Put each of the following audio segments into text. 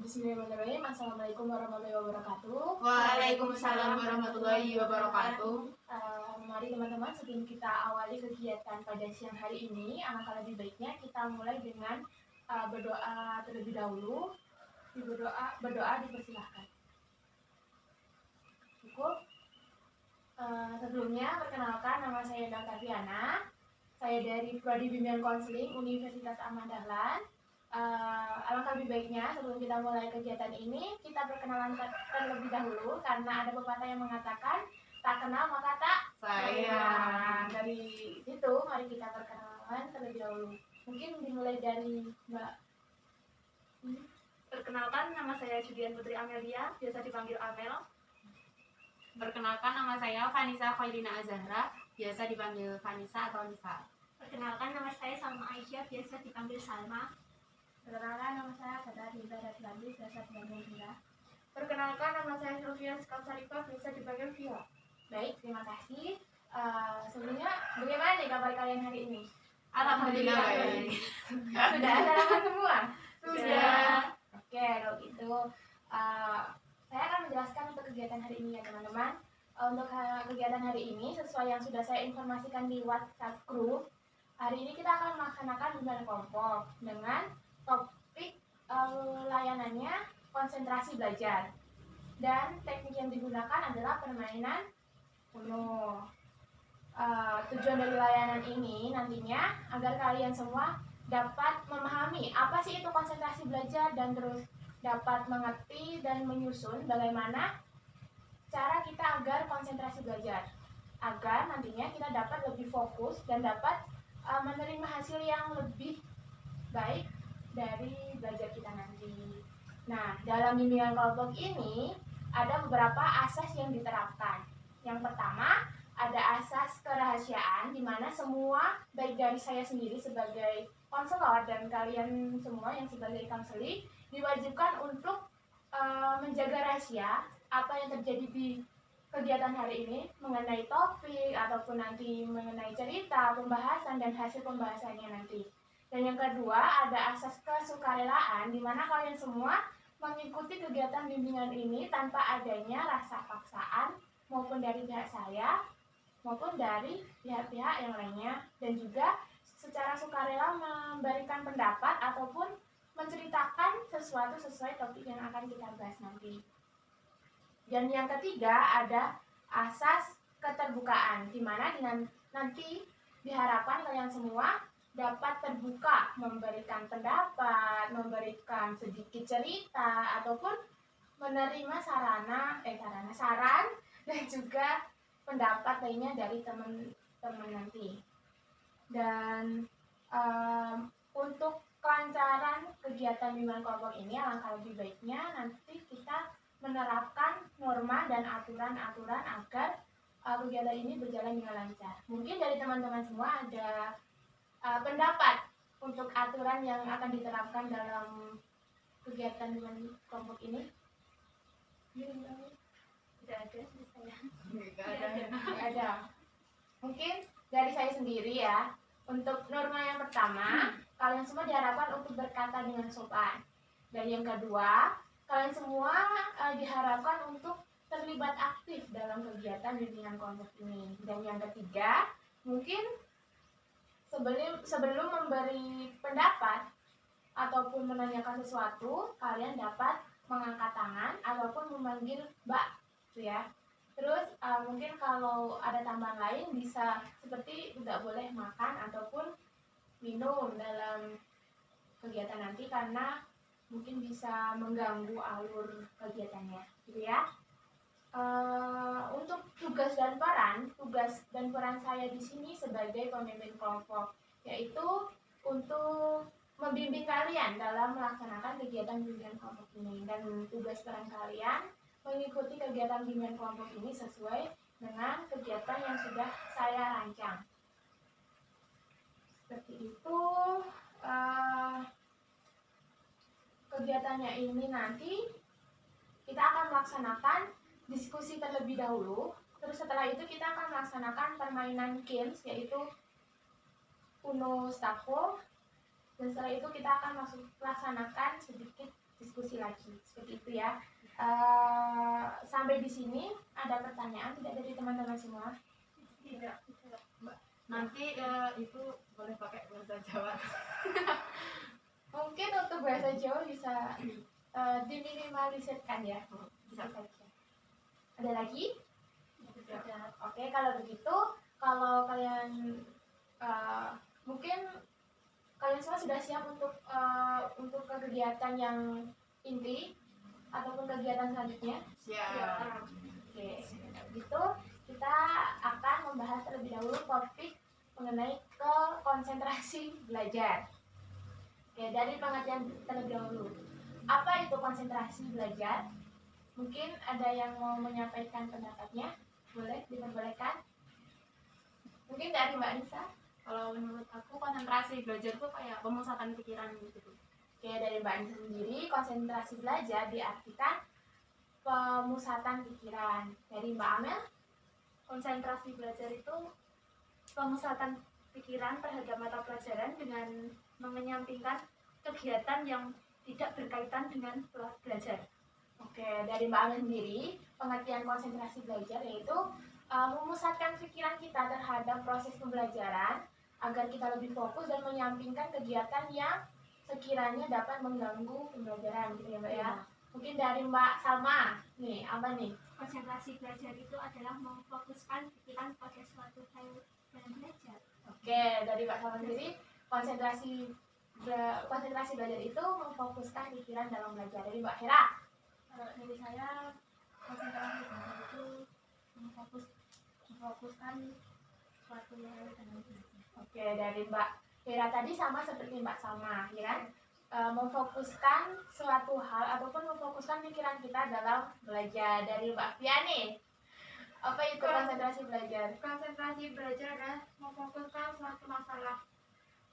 Bismillahirrahmanirrahim. Assalamualaikum warahmatullahi wabarakatuh. Waalaikumsalam warahmatullahi wabarakatuh. Mari teman-teman, sebelum kita awali kegiatan pada siang hari ini, alangkah lebih baiknya kita mulai dengan berdoa terlebih dahulu. Berdoa dipersilahkan. Cukup. Sebelumnya, perkenalkan, nama saya Endang Taviana. Saya dari Prodi Bimbingan Konseling Universitas Ahmad Dahlan. Alangkah lebih baiknya sebelum kita mulai kegiatan ini, kita perkenalan terlebih dahulu, karena ada pepatah yang mengatakan tak kenal maka tak sayang. Dari situ mari kita perkenalan terlebih dahulu. Mungkin dimulai dari Mbak. Perkenalkan, nama saya Judian Putri Amelia, biasa dipanggil Amel. Perkenalkan, nama saya Vanessa Khairina Azahra, biasa dipanggil Vanessa atau Nisa. Perkenalkan, nama saya Salma Aisyah, biasa dipanggil Salma. Perkenalkan, nama saya Fadha Dinda Rasulandi, biasa dipanggil Dinda. Perkenalkan, nama saya Sylvia Skalsarifah, biasa dipanggil Via. Baik, terima kasih. Sebelumnya, bagaimana nih kabar kalian hari ini? Alhamdulillah baik. Sudah sarapan semua? Sudah. Oke, kalau gitu saya akan menjelaskan untuk kegiatan hari ini ya teman-teman. Untuk kegiatan hari ini, sesuai yang sudah saya informasikan di WhatsApp group, hari ini kita akan melaksanakan bimbingan kelompok dengan topik layanannya konsentrasi belajar. Dan teknik yang digunakan adalah permainan Uno. Tujuan dari layanan ini nantinya agar kalian semua dapat memahami apa sih itu konsentrasi belajar, dan terus dapat mengerti dan menyusun bagaimana cara kita agar konsentrasi belajar, agar nantinya kita dapat lebih fokus dan dapat menerima hasil yang lebih baik dari belajar kita nanti. Nah, dalam bimbingan kelompok ini ada beberapa asas yang diterapkan. Yang pertama, ada asas kerahasiaan, di mana semua, baik dari saya sendiri sebagai konselor dan kalian semua yang sebagai konseling, diwajibkan untuk menjaga rahasia apa yang terjadi di kegiatan hari ini mengenai topik ataupun nanti mengenai cerita, pembahasan, dan hasil pembahasannya nanti. Dan yang kedua, ada asas kesukarelaan, di mana kalian semua mengikuti kegiatan bimbingan ini tanpa adanya rasa paksaan maupun dari pihak saya maupun dari pihak-pihak yang lainnya, dan juga secara sukarela memberikan pendapat ataupun menceritakan sesuatu sesuai topik yang akan kita bahas nanti. Dan yang ketiga, ada asas keterbukaan, di mana nanti diharapkan kalian semua dapat terbuka memberikan pendapat, memberikan sedikit cerita, ataupun menerima saran dan juga pendapat lainnya dari teman-teman nanti. Dan untuk kelancaran kegiatan bimbingan kelompok ini, alangkah lebih baiknya nanti kita menerapkan norma dan aturan-aturan agar kegiatan ini berjalan dengan lancar. Mungkin dari teman-teman semua ada pendapat untuk aturan yang akan diterapkan dalam kegiatan bimbingan kelompok ini? Tidak ada di saya. Tidak ada. Mungkin dari saya sendiri ya. Untuk norma yang pertama, kalian semua diharapkan untuk berkata dengan sopan. Dan yang kedua, kalian semua diharapkan untuk terlibat aktif dalam kegiatan bimbingan kelompok ini. Dan yang ketiga, mungkin sebelum memberi pendapat ataupun menanyakan sesuatu, kalian dapat mengangkat tangan ataupun memanggil Mbak, gitu ya. Terus mungkin kalau ada tambahan lain bisa seperti tidak boleh makan ataupun minum dalam kegiatan nanti, karena mungkin bisa mengganggu alur kegiatannya, gitu ya. Untuk tugas dan peran saya di sini sebagai pemimpin kelompok, yaitu untuk membimbing kalian dalam melaksanakan kegiatan bimbingan kelompok ini. Dan tugas peran kalian mengikuti kegiatan bimbingan kelompok ini sesuai dengan kegiatan yang sudah saya rancang. Seperti itu. Kegiatannya ini nanti kita akan melaksanakan diskusi terlebih dahulu. Terus setelah itu kita akan melaksanakan permainan games, yaitu Uno Stafo. Dan setelah itu kita akan melaksanakan sedikit diskusi diskusi lagi seperti itu ya. Sampai di sini ada pertanyaan tidak dari teman-teman semua? Tidak. Nanti itu boleh pakai bahasa Jawa. Mungkin untuk bahasa Jawa bisa diminimalisirkan ya. Bisa saja. Ada lagi? Tidak. Oke, kalau begitu, kalau kalian mungkin kalian semua sudah siap untuk kegiatan yang inti ataupun kegiatan selanjutnya? Siap. Oke, gitu kita akan membahas terlebih dahulu topik mengenai ke konsentrasi belajar. Oke, dari pengertian terlebih dahulu. Apa itu konsentrasi belajar? Mungkin ada yang mau menyampaikan pendapatnya? Boleh diperbolehkan? Mungkin dari Mbak Nisa? Kalau menurut aku konsentrasi belajar tuh kayak pemusatan pikiran gitu. Oke, dari Mbak Nisa sendiri, konsentrasi belajar diartikan pemusatan pikiran. Dari Mbak Amel? Konsentrasi belajar itu pemusatan pikiran terhadap mata pelajaran dengan menyampingkan kegiatan yang tidak berkaitan dengan belajar. Oke, dari Mbak Amel sendiri, pengertian konsentrasi belajar yaitu memusatkan pikiran kita terhadap proses pembelajaran agar kita lebih fokus dan menyampingkan kegiatan yang sekiranya dapat mengganggu pembelajaran gitu ya Mbak ya. Mungkin dari Mbak Salma, nih apa nih? Konsentrasi belajar itu adalah memfokuskan pikiran pada suatu hal dan belajar. Oke, dari Mbak Salma sendiri, konsentrasi belajar itu memfokuskan pikiran dalam belajar. Dari Mbak Hera? Dari saya, konsentrasi belajar itu memfokuskan suatu hal dan belajar. Oke, dari Mbak Hera tadi sama seperti Mbak Salma, ya kan? Memfokuskan suatu hal ataupun memfokuskan pikiran kita dalam belajar. Dari Mbak Fiani, apa itu konsentrasi belajar? Konsentrasi belajar adalah memfokuskan suatu masalah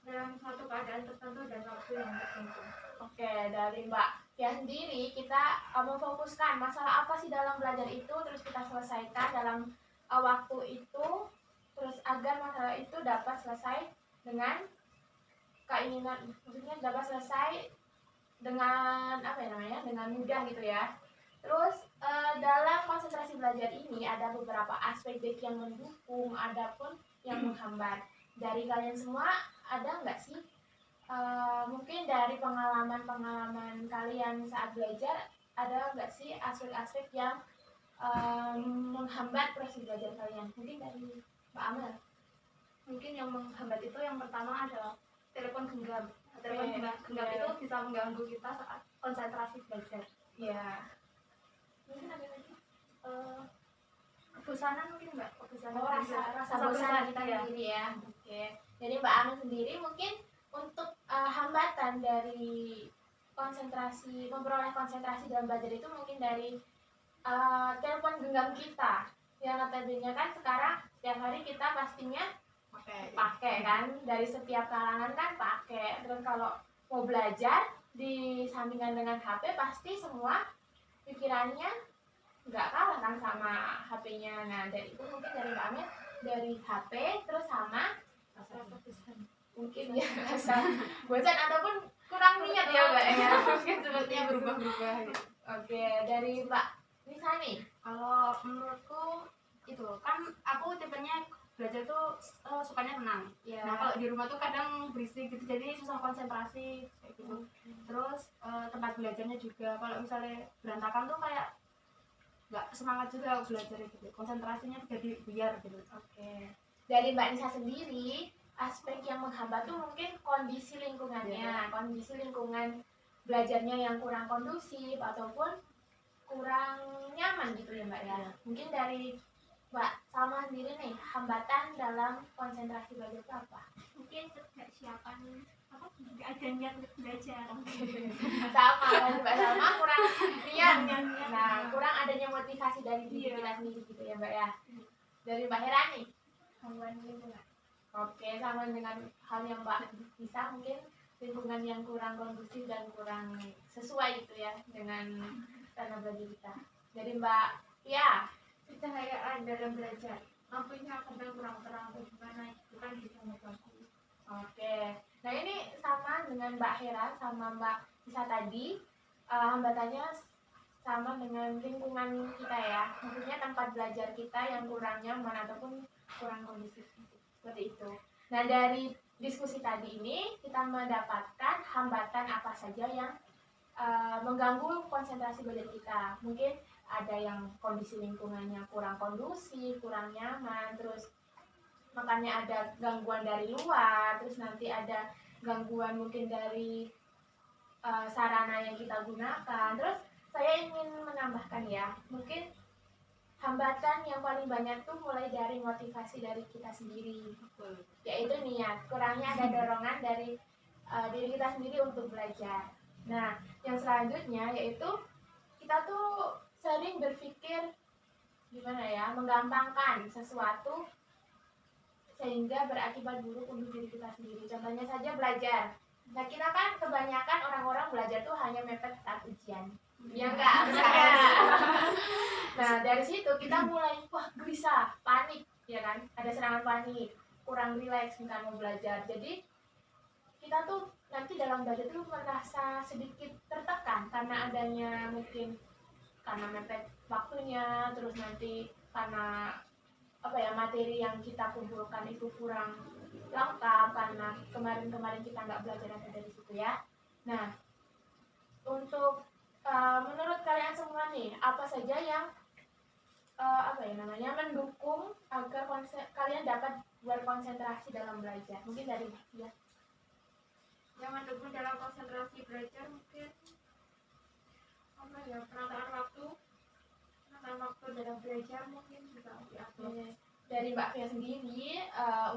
dalam suatu keadaan tertentu dan waktu yang tertentu. Oke, dari Mbak Fia sendiri, kita memfokuskan masalah apa sih dalam belajar itu, terus kita selesaikan dalam waktu itu, terus agar masalah itu dapat selesai dengan keinginan, maksudnya dapat selesai dengan apa ya namanya, dengan mudah gitu ya. Terus dalam konsentrasi belajar ini ada beberapa aspek baik yang mendukung, ada pun yang menghambat. Dari kalian semua ada nggak sih mungkin dari pengalaman kalian saat belajar ada nggak sih aspek-aspek yang menghambat proses belajar kalian? Mungkin dari Mbak Amel. Mungkin yang menghambat itu yang pertama adalah telepon genggam. Telepon Oke, genggam iya. itu bisa mengganggu kita saat konsentrasi belajar. Ya. Mungkin ada lagi. Kebosanan mungkin Mbak, kebosanan. Rasa bosan kita ya. sendiri ya. Oke. Jadi Mbak Amel sendiri mungkin untuk hambatan dari konsentrasi, memperoleh konsentrasi dalam belajar itu mungkin dari telepon genggam kita. Yang notabene kan sekarang setiap hari kita pastinya pakai kan, dari setiap kalangan kan pakai. Terus kalau mau belajar di sampingan dengan HP pasti semua pikirannya nggak kalah kan sama HP-nya. Nah dari itu mungkin dari Mbak Amel dari HP terus sama Rasa bosan. mungkin ya rasa bosan ataupun kurang minat ya Mbak ya. Mungkin sepertinya berubah-berubah gitu. Oke, dari Mbak Nisa nih. Kalau menurutku itu kan aku tipenya belajar tuh sukanya tenang. Ya. Nah kalau di rumah tuh kadang berisik gitu jadi susah konsentrasi kayak gitu. Terus tempat belajarnya juga kalau misalnya berantakan tuh kayak nggak semangat juga belajar gitu. Konsentrasinya jadi buyar gitu. Oke. Dari Mbak Nisa sendiri, aspek yang menghambat tuh mungkin kondisi lingkungannya, kondisi lingkungan belajarnya yang kurang kondusif ataupun kurang nyaman gitu ya Mbak ya. Mungkin dari Mbak Salma sendiri nih, hambatan dalam konsentrasi belajar itu apa? Mungkin kesiapan apa? Nggak ada niat untuk belajar. Sama kan Mbak Salma kurang niat. Nah, kurang adanya motivasi dari diri kita sendiri gitu ya Mbak ya. Dari Mbak Hera nih. Gangguan lingkungan. Oke, sama dengan hal yang Mbak bisa mungkin lingkungan yang kurang kondusif dan kurang sesuai gitu ya dengan tanah belajar kita. Dari Mbak Pia. Kecahayaan dalam belajar. Lampunya kadang kurang terang atau gimana, itu kan bisa mengganggu. Oke, nah ini sama dengan Mbak Hera sama Mbak Nisa tadi. hambatannya sama dengan lingkungan kita ya, maksudnya tempat belajar kita yang kurang nyaman ataupun kurang kondusif seperti itu. Nah, dari diskusi tadi ini kita mendapatkan hambatan apa saja yang mengganggu konsentrasi belajar kita. Mungkin ada yang kondisi lingkungannya kurang kondusif, kurang nyaman, terus makanya ada gangguan dari luar, terus nanti ada gangguan mungkin dari sarana yang kita gunakan. Terus saya ingin menambahkan ya, mungkin hambatan yang paling banyak tuh mulai dari motivasi dari kita sendiri, yaitu niat. Kurangnya ada dorongan dari diri kita sendiri untuk belajar. Nah, yang selanjutnya yaitu kita tuh sering berpikir gimana ya, menggampangkan sesuatu sehingga berakibat buruk untuk diri kita sendiri. Contohnya saja belajar. Nah, kita kan kebanyakan orang-orang belajar tuh hanya mepet saat ujian. Ya enggak? Nah, dari situ kita mulai wah gelisah, panik, ya kan? Ada serangan panik, kurang rileks misalnya mau belajar. Jadi kita tuh nanti dalam belajar tuh merasa sedikit tertekan karena adanya mungkin karena mepet waktunya, terus nanti karena apa ya, materi yang kita kumpulkan itu kurang lengkap karena kemarin-kemarin kita nggak belajar dari situ ya. Nah, untuk menurut kalian semua nih, apa saja yang apa ya namanya mendukung agar kalian dapat berkonsentrasi dalam belajar? Mungkin dari ya. Yang mendukung dalam konsentrasi belajar mungkin apa ya, penataan waktu dalam belajar mungkin juga diatur. Dari Mbak Fia sendiri,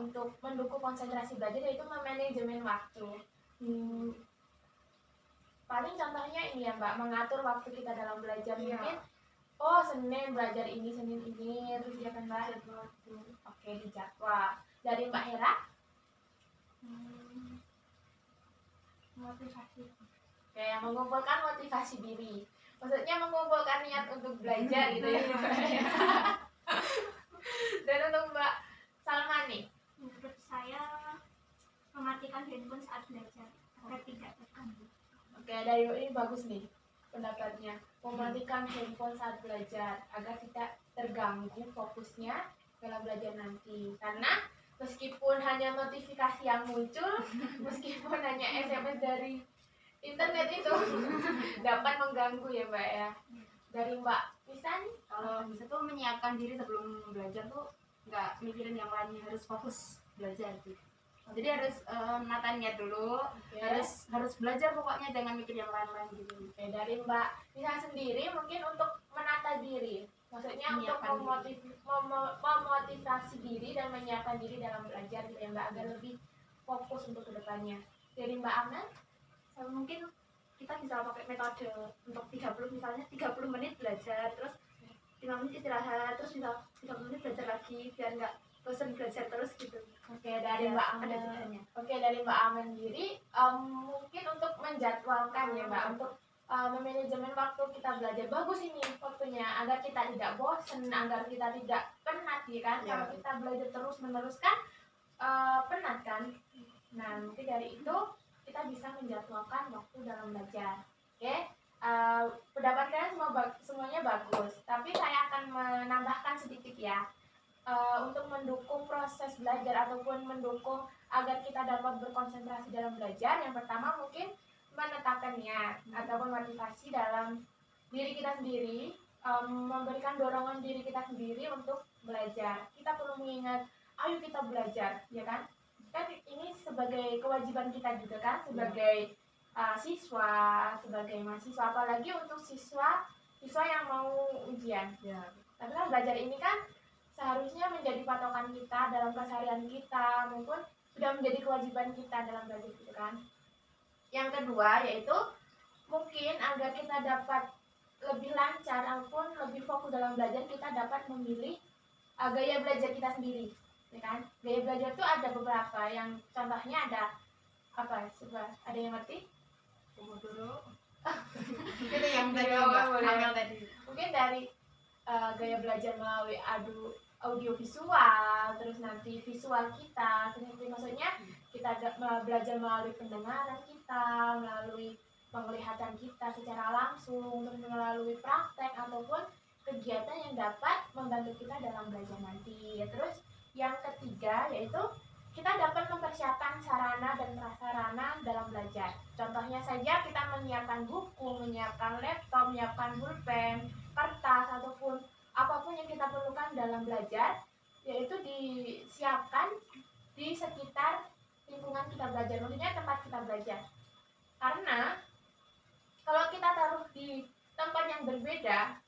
untuk mendukung konsentrasi belajar yaitu memanajemen waktu. Paling contohnya ini ya Mbak, mengatur waktu kita dalam belajar. Mungkin Senin belajar ini, Senin ini, terus ya kan Mbak? Oke, dijadwal. Dari Mbak Hera? Motivasi. Kayak mengumpulkan motivasi diri. Maksudnya mengumpulkan niat untuk belajar gitu ya. Dan untuk Mbak Salma nih? Menurut saya mematikan handphone saat belajar agar tidak terganggu. Oke, dari ini bagus nih pendapatnya. Mematikan handphone saat belajar agar tidak terganggu fokusnya dalam belajar nanti. Karena meskipun hanya notifikasi yang muncul, meskipun hanya SMS dari internet itu dapat mengganggu ya Mbak ya. Dari Mbak Nisa nih? Kalau bisa tuh menyiapkan diri sebelum belajar tuh nggak mikirin yang lainnya, harus fokus belajar gitu. Jadi harus nata niat dulu, harus belajar pokoknya, jangan mikir yang lain-lain gitu. Oke, dari Mbak Nisa sendiri mungkin untuk menata diri, maksudnya untuk memotivasi diri dan menyiapkan diri dalam belajar gitu ya Mbak, agar lebih fokus untuk kedepannya. Dari Mbak Aman? Mungkin kita bisa pakai metode untuk 30 menit belajar, terus 5 menit istirahat, terus bisa 30 menit belajar lagi biar nggak bosan belajar terus gitu. Oke, dari Mbak Aman. Oke, dari Mbak Aman sendiri mungkin untuk menjadwalkan ya Mbak, untuk memanajemen waktu kita belajar. Bagus ini waktunya agar kita tidak bosan, agar kita tidak penat ya kan. Kalau kita belajar terus menerus kan penat kan. Nah, mungkin dari itu kita bisa menjadwalkan waktu dalam belajar. Oke, pendapat kalian semuanya bagus, tapi saya akan menambahkan sedikit ya. Untuk mendukung proses belajar ataupun mendukung agar kita dapat berkonsentrasi dalam belajar, yang pertama mungkin menetapkan niat ataupun motivasi dalam diri kita sendiri, memberikan dorongan diri kita sendiri untuk belajar. Kita perlu mengingat, ayo kita belajar, ya kan? Kan ini sebagai kewajiban kita juga kan, sebagai siswa, sebagai mahasiswa, apalagi untuk siswa yang mau ujian. Tapi kan belajar ini kan seharusnya menjadi patokan kita dalam keseharian kita, maupun sudah menjadi kewajiban kita dalam belajar gitu kan. Yang kedua yaitu mungkin agar kita dapat lebih lancar ataupun lebih fokus dalam belajar, kita dapat memilih gaya belajar kita sendiri, ya kan? Gaya belajar itu ada beberapa, yang contohnya ada apa? Coba ada yang ngerti? Pomodoro. Itu yang dari Amel tadi. Mungkin dari gaya belajar melalui audio visual, terus nanti visual kita, maksudnya kita belajar melalui pendengaran kita, melalui penglihatan kita secara langsung, terus melalui praktek ataupun kegiatan yang dapat membantu kita dalam belajar nanti. Terus yang ketiga yaitu kita dapat mempersiapkan sarana dan prasarana dalam belajar. Contohnya saja kita menyiapkan buku, menyiapkan laptop, menyiapkan pulpen, kertas ataupun apapun yang kita perlukan dalam belajar, yaitu disiapkan di sekitar lingkungan kita belajar, maksudnya tempat kita belajar. Karena kalau kita taruh di tempat yang berbeda,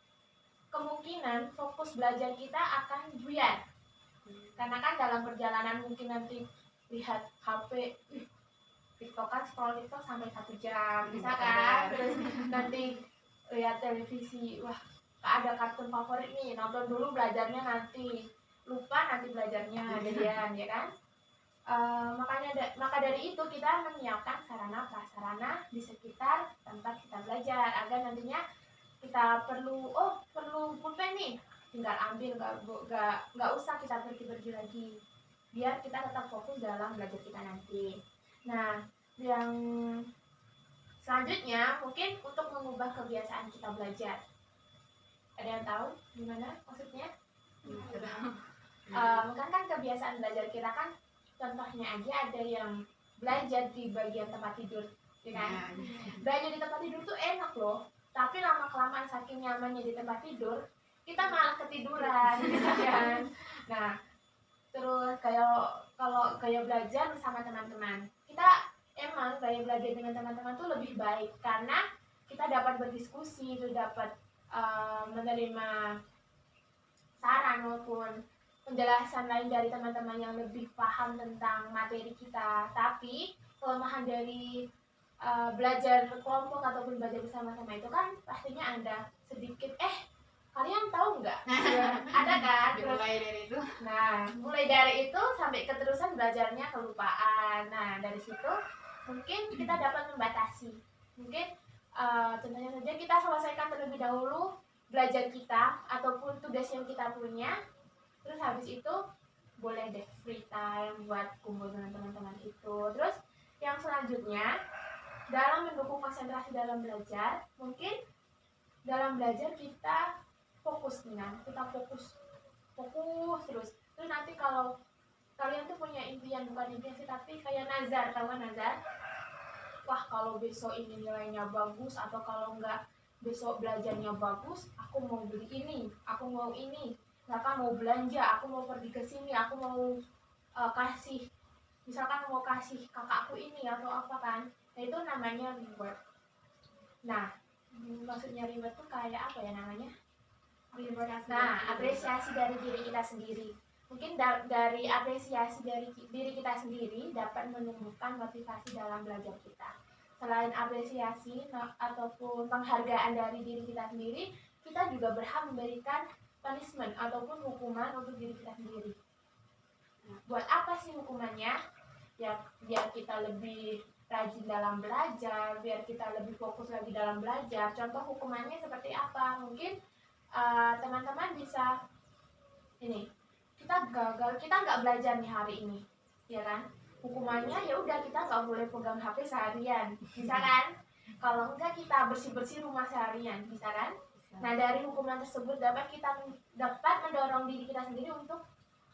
kemungkinan fokus belajar kita akan buyar. Karena kan dalam perjalanan mungkin nanti lihat HP, TikTokan, scroll TikTok sampai 1 jam, misalkan. Terus nanti lihat televisi, wah ada kartun favorit nih, nonton dulu belajarnya nanti, lupa nanti belajarnya jadian, ya kan? Maka dari itu kita menyiapkan sarana prasarana di sekitar tempat kita belajar agar nantinya kita perlu pulpen nih, tinggal ambil, nggak usah kita pergi lagi, biar kita tetap fokus dalam belajar kita nanti. Nah, yang selanjutnya mungkin untuk mengubah kebiasaan kita belajar. Ada yang tahu gimana maksudnya? Kan kebiasaan belajar kita kan, contohnya aja ada yang belajar di bagian tempat tidur, ya kan? Belajar di tempat tidur tuh enak loh, tapi lama kelamaan saking nyamannya di tempat tidur, kita malah ketiduran, gitu kan? Nah, terus kalau gaya belajar bersama teman-teman, kita emang gaya belajar dengan teman-teman tuh lebih baik karena kita dapat berdiskusi, itu dapat menerima saran maupun penjelasan lain dari teman-teman yang lebih paham tentang materi kita. Tapi kelemahan dari belajar kelompok ataupun belajar bersama-sama itu kan pastinya ada sedikit kalian tahu nggak? Ada kan? Mulai dari itu. Nah, mulai dari itu sampai keterusan belajarnya kelupaan. Nah, dari situ mungkin kita dapat membatasi. Mungkin contohnya saja kita selesaikan terlebih dahulu belajar kita ataupun tugas yang kita punya. Terus habis itu boleh deh free time buat kumpul dengan teman-teman itu. Terus yang selanjutnya dalam mendukung konsentrasi dalam belajar, mungkin dalam belajar kita fokus terus. Terus nanti kalau kalian tuh punya impian, bukan impian sih, tapi kayak nazar, tahu kan nazar? Wah, kalau besok ini nilainya bagus, atau kalau enggak besok belajarnya bagus, aku mau beli ini, aku mau ini, misalkan mau belanja, aku mau pergi ke sini, aku mau kasih, misalkan mau kasih kakakku ini atau apa kan. Nah, itu namanya reward. Nah, maksudnya reward tuh kayak apa ya namanya? Nah, apresiasi dari diri kita sendiri. Mungkin dari apresiasi dari diri kita sendiri dapat menumbuhkan motivasi dalam belajar kita. Selain apresiasi ataupun penghargaan dari diri kita sendiri, kita juga berhak memberikan punishment ataupun hukuman untuk diri kita sendiri. Buat apa sih hukumannya? Ya, biar kita lebih rajin dalam belajar, biar kita lebih fokus lagi dalam belajar. Contoh hukumannya seperti apa? Mungkin teman-teman bisa ini, kita nggak belajar nih hari ini, ya kan? Hukumannya ya udah kita nggak boleh pegang HP seharian, bisa kan? Kalau enggak kita bersih rumah seharian, bisa kan? Nah, dari hukuman tersebut dapat mendorong diri kita sendiri untuk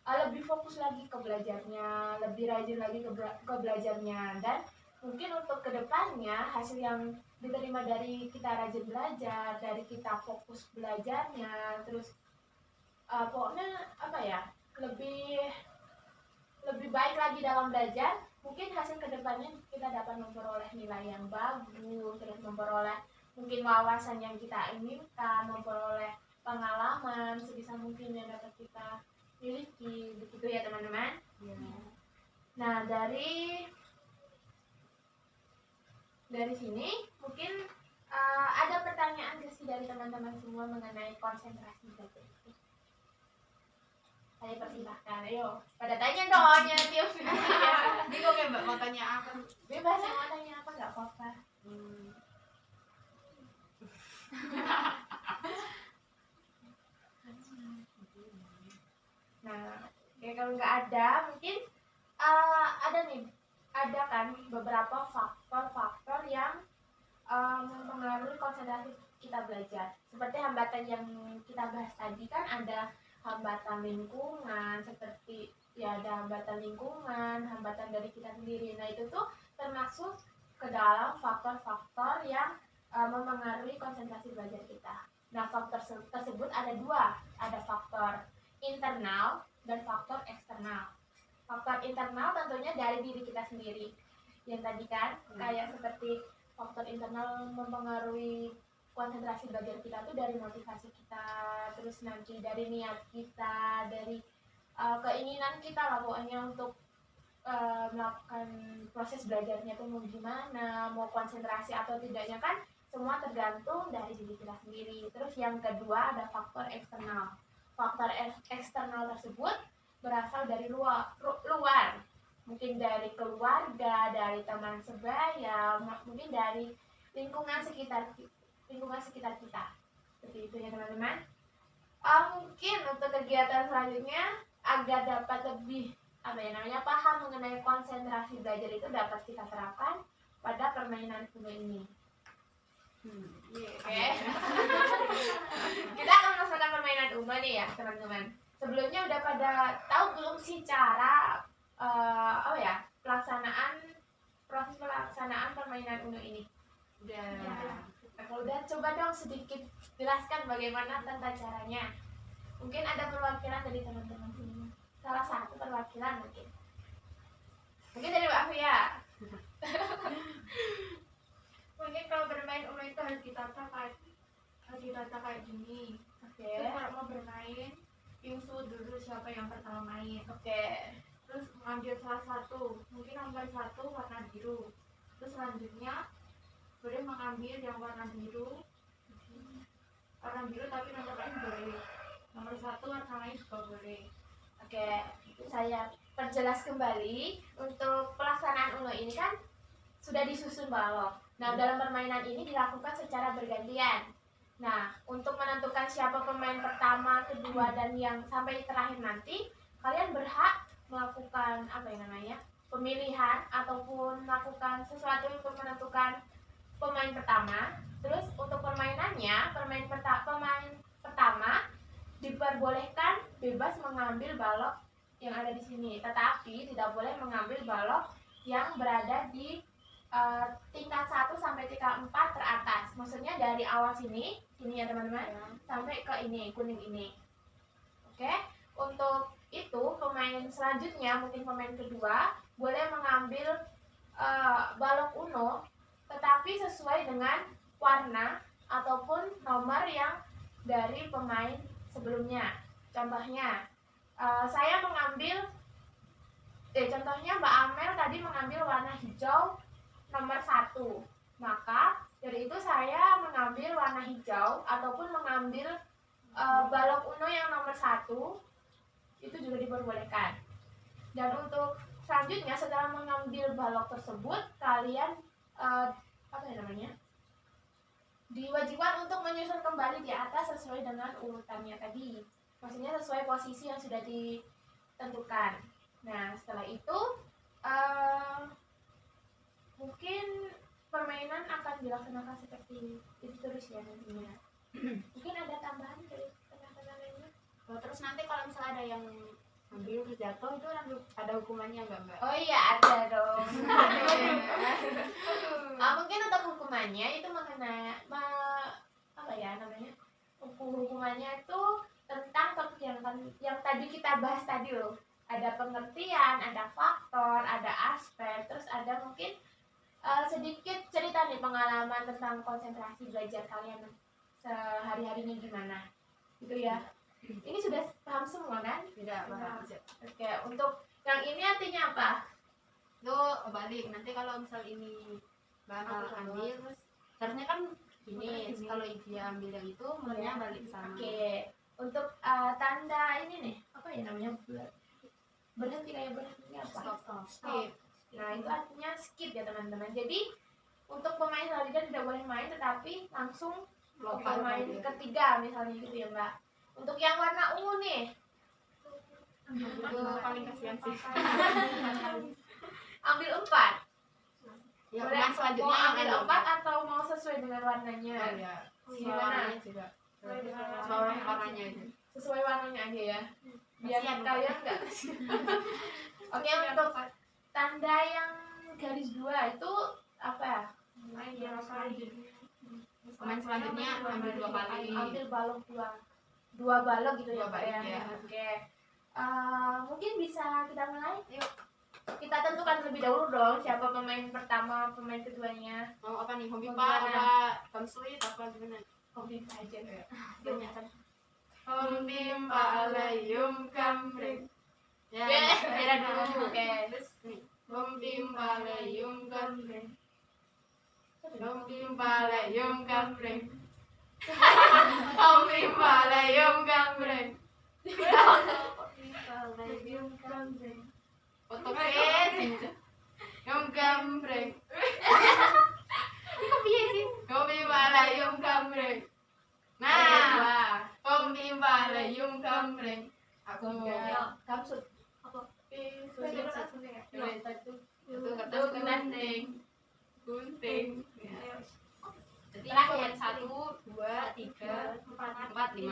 lebih fokus lagi ke belajarnya, lebih rajin lagi ke belajarnya. Dan mungkin untuk kedepannya hasil yang diterima dari kita rajin belajar, dari kita fokus belajarnya, terus pokoknya apa ya, lebih baik lagi dalam belajar. Mungkin hasil kedepannya kita dapat memperoleh nilai yang bagus, terus memperoleh mungkin wawasan yang kita inginkan, memperoleh pengalaman sebisa mungkin yang dapat kita miliki, begitu ya teman-teman. Nah, dari sini mungkin ada pertanyaan dari teman-teman semua mengenai konsentrasi belajar. Saya persilahkan, ayo pada tanya dong ya nanti. Bingung ya Mbak, mau tanya apa? Bebas, mau tanya apa nggak apa-apa. Nah, ya kalau nggak ada, mungkin ada kan beberapa faktor-faktor yang mempengaruhi konsentrasi kita belajar. Seperti hambatan yang kita bahas tadi kan ada hambatan lingkungan, seperti ya ada hambatan lingkungan, hambatan dari kita sendiri. Nah itu tuh termasuk ke dalam faktor-faktor yang mempengaruhi konsentrasi belajar kita. Nah faktor tersebut ada dua, ada faktor internal dan faktor eksternal. Faktor internal tentunya dari diri kita sendiri. Yang tadi kan kayak seperti faktor internal mempengaruhi konsentrasi belajar kita tuh dari motivasi kita, terus nanti dari niat kita, dari keinginan kita lah pokoknya untuk melakukan proses belajarnya tuh mau gimana, mau konsentrasi atau tidaknya kan semua tergantung dari diri kita sendiri. Terus yang kedua ada faktor eksternal. Faktor eksternal tersebut berasal dari luar, mungkin dari keluarga, dari teman sebaya, mungkin dari lingkungan sekitar kita. Seperti itu ya teman-teman. Mungkin untuk kegiatan selanjutnya agar dapat lebih paham mengenai konsentrasi belajar itu dapat kita terapkan pada permainan kuno ini. Oke. Kita akan melaksanakan permainan umum nih ya teman-teman. Sebelumnya udah pada tahu belum sih cara proses pelaksanaan permainan Uno ini? Udah. Kalau udah coba dong sedikit jelaskan bagaimana tata caranya. Mungkin ada perwakilan dari teman-teman sini. Salah satu perwakilan mungkin. Mungkin dari Mbak Afia. Mungkin kalau bermain Uno itu harus ditata kayak gini. Oke. Terus kalau mau bermain, insu dulu siapa yang pertama main. Oke. Terus mengambil salah satu, mungkin nomor 1 warna biru. Terus selanjutnya boleh mengambil yang warna biru tapi nomor lain boleh. Nomor 1 warna lain juga boleh. Oke, saya perjelas kembali untuk pelaksanaan Uno ini kan sudah disusun balok. Nah, dalam permainan ini dilakukan secara bergantian. Nah, untuk menentukan siapa pemain pertama, kedua, dan yang sampai terakhir nanti, kalian berhak melakukan pemilihan ataupun melakukan sesuatu untuk menentukan pemain pertama. Terus untuk permainannya, pemain pertama diperbolehkan bebas mengambil balok yang ada di sini, tetapi tidak boleh mengambil balok yang berada di tingkat 1 sampai tingkat 4 teratas. Maksudnya dari awal sini ya teman-teman, sampai ke ini, kuning ini. Oke, untuk itu pemain selanjutnya, mungkin pemain kedua, boleh mengambil balok Uno, tetapi sesuai dengan warna ataupun nomor yang dari pemain sebelumnya. Contohnya, contohnya Mbak Amel tadi mengambil warna hijau nomor 1. Maka dari itu saya mengambil warna hijau ataupun mengambil balok Uno yang nomor 1 itu juga diperbolehkan. Dan untuk selanjutnya setelah mengambil balok tersebut, kalian diwajibkan untuk menyusun kembali di atas sesuai dengan urutannya tadi. Maksudnya sesuai posisi yang sudah ditentukan. Nah, setelah itu mungkin permainan akan dilaksanakan seperti itu terus ya nantinya. Mungkin ada tambahan dari teman-teman lainnya? Terus nanti kalau misalnya ada yang ambil terus jatuh, itu ada hukumannya Mbak? Oh iya, ada dong. Mungkin untuk hukumannya itu mengenai hukumannya itu tentang topik yang tadi kita bahas tadi loh. Ada pengertian, ada faktor, ada aspek, terus ada mungkin sedikit cerita nih pengalaman tentang konsentrasi belajar kalian sehari-harinya gimana gitu ya. Ini sudah paham semua kan? Tidak paham. Oke, untuk yang ini artinya apa? Itu balik, nanti kalau misal ini bakal ambil, terus seharusnya kan gini, kalau dia ambil yang itu mulanya balik sama. Oke, untuk tanda ini nih, apa ya namanya? Berhenti apa? Skip. Nah, itu artinya skip ya teman-teman. Jadi untuk pemain selanjutnya tidak boleh main, tetapi langsung pemain ketiga misalnya gitu ya Mbak. Untuk yang warna ungu nih, Itu paling kasihan sih. ambil 4. Ya, Boleh pemain selanjutnya mau yang ambil anu. 4 atau mau sesuai dengan warnanya? Oh ya. Gimana? Warnanya juga. Sesuai dengan Warnanya aja. Sesuai warnanya aja ya. Biar Kasihan, kalian enggak. Oke, untuk tanda yang garis 2 itu apa ya? Pemain selanjutnya ambil 2 kali. Ambil balok 2 balok gitu ya, Dua Pak balik, ya. ya. Oke. Mungkin bisa kita mulai. Yuk. Kita tentukan terlebih dahulu dong siapa pemain pertama, pemain keduanya. Mau apa nih? Hobi Mau Pak gimana? ada konsulit apa gimana? Hobi aja. Banyak kan. Om Bimpa alayum kamring. Ya, Beda dulu. Oke. Terus nih. Om Bimpa alayum kamring. Om Bimpa alayum kamring. Om Bimpa alayum kamring. Otoket. Om kamring. Ini piye sih? Om Bimpa alayum kamring. Nah, Om Bimpa alayum kamring. Aku Ya, kamu Apa? itu kertas gunting jadi Terakhir. 1, 2, 3, 4, 5.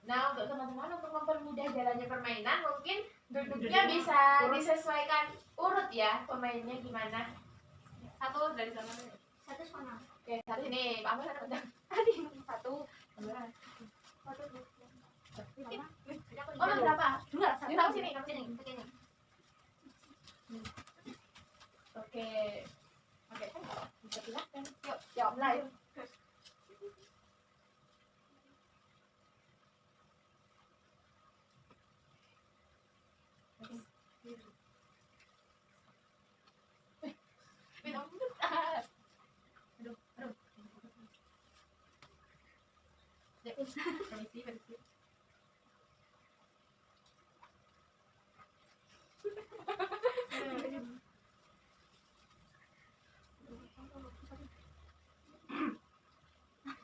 Nah, untuk teman-teman untuk mempermudah jalannya permainan, mungkin duduknya bisa disesuaikan urut ya, pemainnya gimana. 1 dari sana. Satu mana? Oke, satu ini, Pak Amir ada. Satu. Oh, lu berapa? Dua. Di tahu sini, kamu Sini. sini. Sini. Oke. Oke, bisa silakan. Yuk, jawab live. Permisi.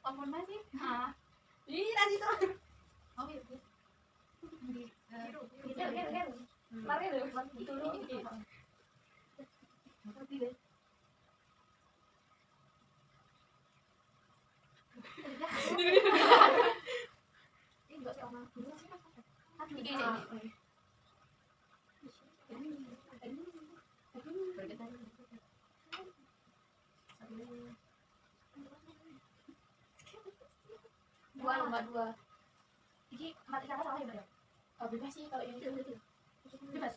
Ampun masih. Ih, tadi tuh. Oh iya. Lari lu. Dulu. Ini enggak sih Oma. Dua, nomor 2. Ini mati sama sama ya. Oh, bebas sih kalau ini. Bebas.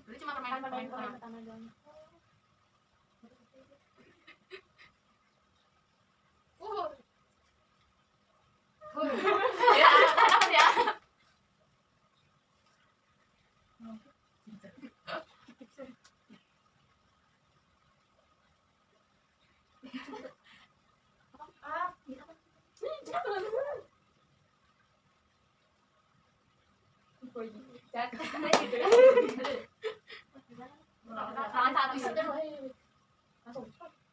Berarti cuma Kan pemain pemain pertama. pertama doang. Ya, apa ya? Tangan satu. Langsung.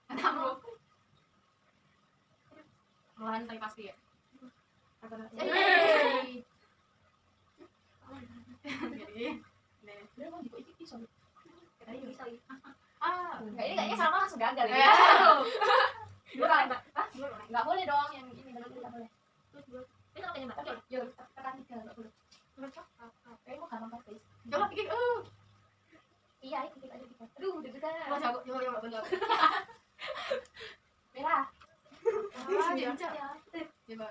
Kamu. Perlahan tapi pasti ya. Yeay. Jadi, Dia mau juga ikut bisa. Katanya bisa. Enggak, ini kayaknya sama langsung gagal ya. Ya. Dua kali, Mbak. Hah? Enggak boleh dong yang ini benar enggak boleh. Ini kan kayaknya Mbak. Oke, yuk tekan 3 enggak boleh. Kayaknya mau gampang guys. Coba pikir. Iya, ikut aja kita. Aduh, deg-degan. Coba. Merah. Coba.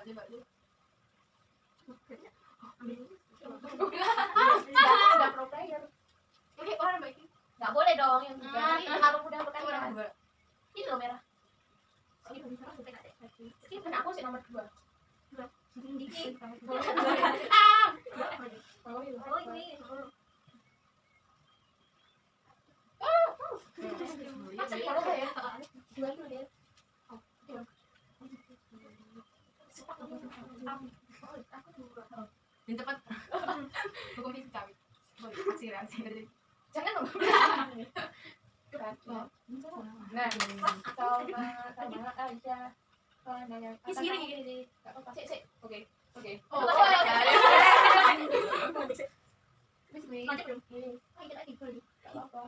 Sudah pro player. Oke, orang baik. Enggak boleh dong yang 3. Ini harus mudah Orang berkali. dua. Ini loh merah. Ini kan aku sih nomor 2. Dikit. Oh, iya. Oh, ini. Masa kalau ya? 2 dulu deh. Dan cepat. Hukum fisika. Aksi. Jangan dong. Nah, sama aja. Gini. Sik. Oke. Oh, Lanjut belum? Ayo kita lagi. Enggak apa-apa.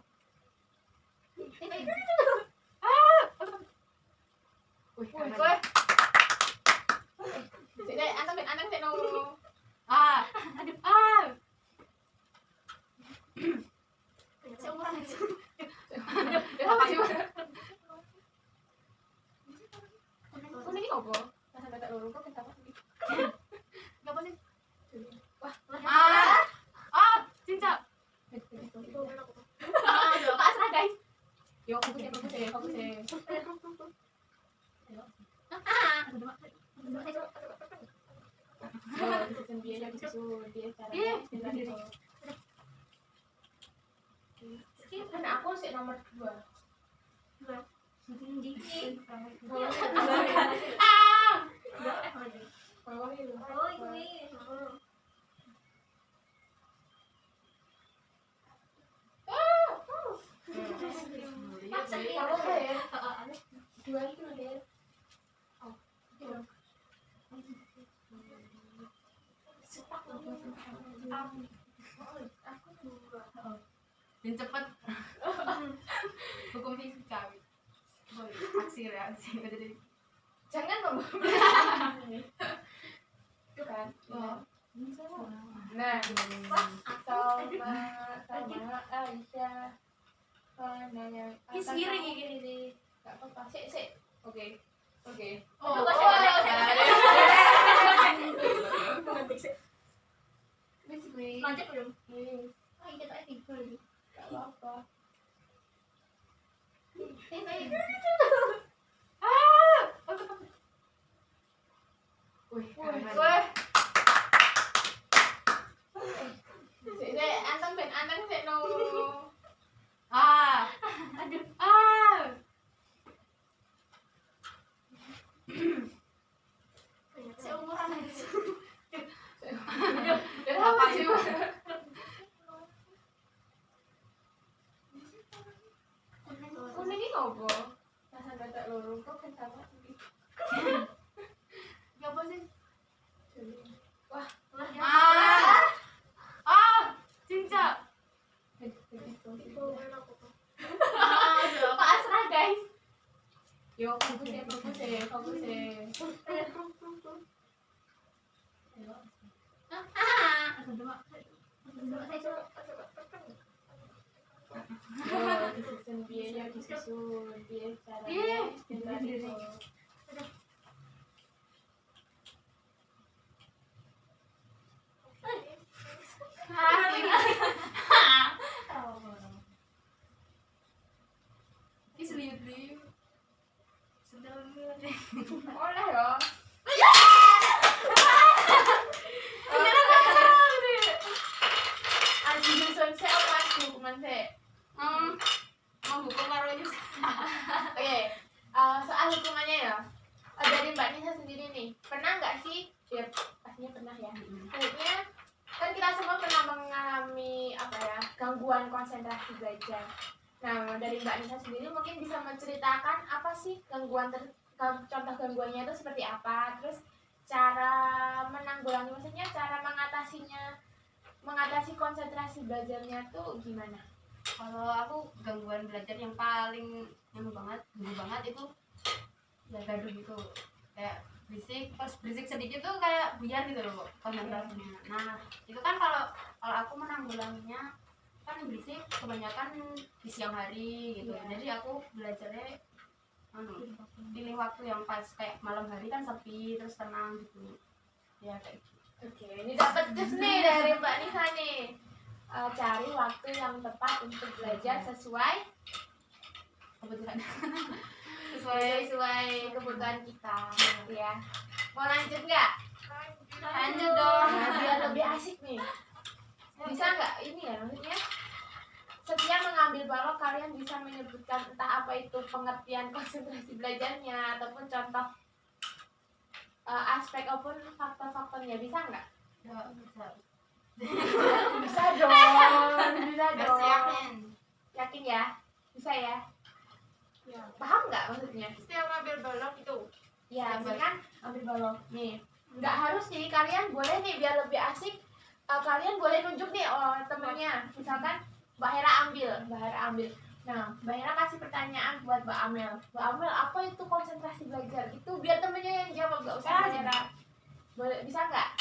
Disusun biaya disusun dia caranya gitu. Kan aku sih nomor 2. Dikit. Bawah itu. Oh, ini. Kalau ya 2 itu deh. Dan cepet. Hukum fisika. Aksi reaksi. Jangan ngomong. Itu kan. Nah, sama Aisyah. Nanya. Miring gini. Gak apa-apa. Sik. Oke. Oh, Wis. lanjut belum? Wis. Oh, kita tiga lagi. Gak apa-apa. Wih, keren. Sik, anteng sik no. Aduh. Seumuran Apa sih? Kuning iki ngopo? Rasa dadak loro kok kan sama iki. Ya apa sih? Wah, Cinca. Pak Asra guys. Yo, fokus ya. Disusun biaya caranya. Oleh ya. Aji disusun sik apa hukuman sik? Mau hukum karo ini. Oke, soal hukumannya ya. Dari Mbak Nisa sendiri nih, pernah nggak sih? Ya, pastinya pernah ya. Akhirnya kan kita semua pernah mengalami gangguan konsentrasi belajar. Nah, dari Mbak Nisa sendiri mungkin bisa menceritakan apa sih contoh gangguannya itu seperti apa, terus cara menanggulangi, maksudnya cara mengatasi konsentrasi belajarnya tuh gimana? Kalau aku gangguan belajar yang paling ganggu banget itu ya gaduh gitu, kayak berisik sedikit tuh kayak buyar gitu loh konsentrasinya. Nah itu kan kalau aku menanggulanginya kan berisik kebanyakan di siang hari gitu. Jadi aku belajarnya pilih waktu yang pas, kayak malam hari kan sepi terus tenang gitu ya, kayak gitu. Oke, ini dapat tips nih dari Mbak Nisa nih. Cari waktu yang tepat untuk belajar sesuai Kebetulan sesuai kebutuhan kita ya. Mau lanjut nggak? lanjut dong. Nah, biar lebih asik nih, bisa nggak ini ya, maksudnya setiap mengambil balok kalian bisa menyebutkan entah apa itu pengertian konsentrasi belajarnya ataupun contoh aspek ataupun faktor-faktornya, bisa nggak? Ya, bisa. Bisa dong. Yakin ya? Bisa ya? Paham nggak maksudnya? Setiap ngambil balok itu. Ya, kan ambil balok nih. Nggak harus nih, kalian boleh nih biar lebih asik. Kalian boleh nunjuk nih temennya. Misalkan Mbak Hera ambil. Nah, Mbak Hera kasih pertanyaan buat Mbak Amel. Mbak Amel, apa itu konsentrasi belajar? Itu biar temennya yang jawab, nggak usah Mbak Hera. Boleh, bisa nggak?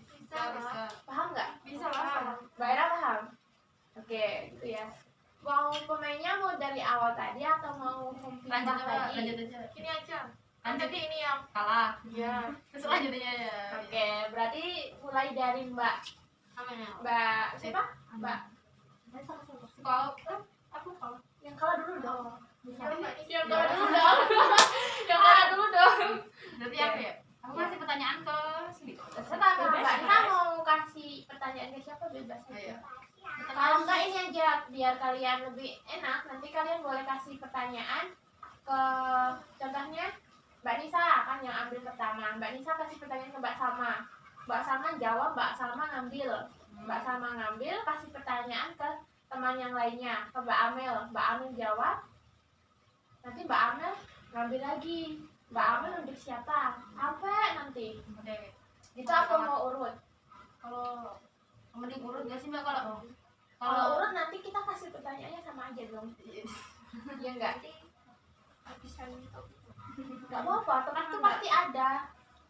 Bisa. Paham nggak? Bisa lah. Mbak Hera paham? Oke, gitu ya. Mau pemainnya mau dari awal tadi atau mau Lanjut lagi? aja. Ini aja. Lanjut. Jadi ini yang Kalah. ya. Terus lanjutnya ya. Oke, berarti mulai dari Mbak siapa? Mbak Kau Aku kalau yang kalah dulu dong. yang Yang kalah dulu dong. berarti apa ya? Aku ngasih pertanyaan ke sini. Terserah pertanyaan ke siapa bebas aja. Ayo. Kalau enggak ini aja biar kalian lebih enak, nanti kalian boleh kasih pertanyaan ke, contohnya Mbak Nisa kan yang ambil pertama. Mbak Nisa kasih pertanyaan ke Mbak Salma. Mbak Salma jawab, Mbak Salma ngambil. Mbak Salma ngambil, kasih pertanyaan ke teman yang lainnya, ke Mbak Amel. Mbak Amel jawab, nanti Mbak Amel ngambil lagi. Mbak Amel ngambil siapa? Sampai nanti. Oke. Itu aku mau urut. Kalau mending urut nggak sih Mbak kalau Kalau urut nanti kita kasih pertanyaannya sama aja dong. Iya enggak? habisan itu Enggak apa-apa, teman itu pasti ada.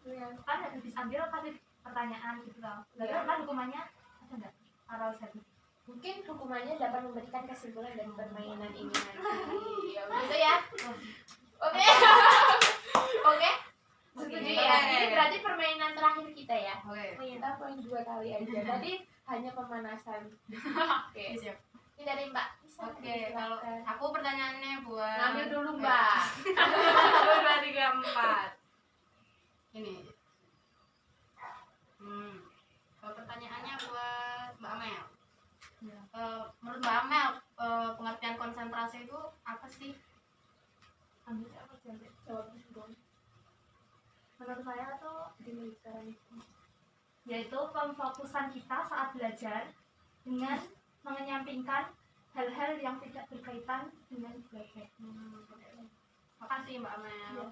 Iya. kan habis ambil kasih pertanyaan gitu loh. Lalu Iya. kan hukumannya ada nggak? Harus satu. Mungkin hukumannya dapat memberikan kesimpulan dari permainan ini nanti. Ya, begitu ya. Oke. Oke. Setuju ya. Ini berarti permainan terakhir kita ya. Oke. Kita poin 2 kali aja. Tadi hanya pemanasan. Oke. Siap. Ini dari Mbak. Bisa Oke, kalau silakan. aku pertanyaannya buat Ngambil dulu Mbak. 1, 2, 3, 4. Ini. Kalau pertanyaannya buat Mbak Amel. Menurut Mbak Amel, pengertian konsentrasi itu apa sih? Ambil apa sampai jawab dulu. Menurut saya tuh Gini sekarang. yaitu pemfokusan kita saat belajar dengan mengenyampingkan hal-hal yang tidak berkaitan dengan belajar. Makasih Mbak Amel. Iya.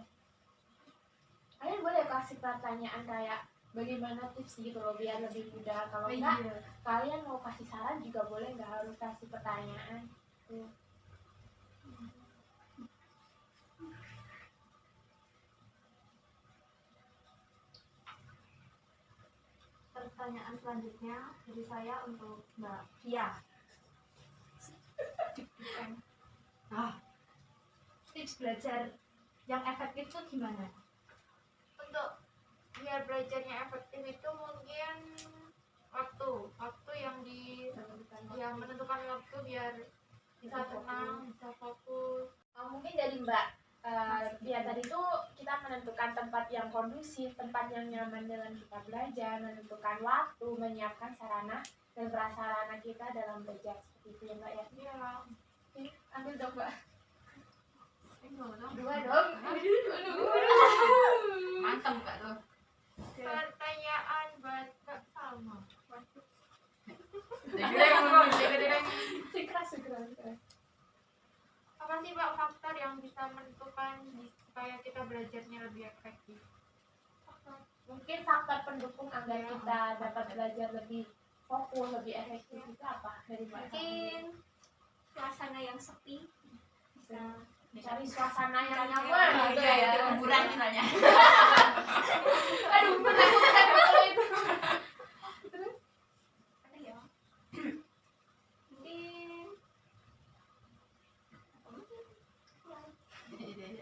Kalian boleh kasih pertanyaan kayak bagaimana tips gitu loh biar lebih mudah. Kalau enggak, kalian mau kasih saran juga boleh, nggak harus kasih pertanyaan. Tuh. Pertanyaan selanjutnya dari saya untuk Mbak Kia. Tips belajar yang efektif itu gimana? untuk biar belajarnya efektif itu mungkin waktu yang menentukan waktu biar bisa tenang, bisa fokus. Mungkin dari Mbak, ya tadi tuh kita menentukan tempat yang kondusif, tempat yang nyaman dengan kita belajar, menentukan waktu, menyiapkan sarana dan prasarana kita dalam belajar seperti itu ya Mbak ya. Iya. Ini ambil dong Mbak. Dong. 2 dong. Mantap Kak tuh. Pertanyaan buat Mbak Salma. Deng. Segera. Apa sih Mbak faktor yang bisa menentukan supaya kita belajarnya lebih efektif? Mungkin faktor pendukung agar kita dapat belajar lebih fokus, lebih efektif itu apa dari Mbak? Mungkin suasana yang sepi bisa Cari suasana yang nyaman gitu Iya, ya. di kuburan misalnya. Aduh, menakutkan kalau itu. apa ya? Mungkin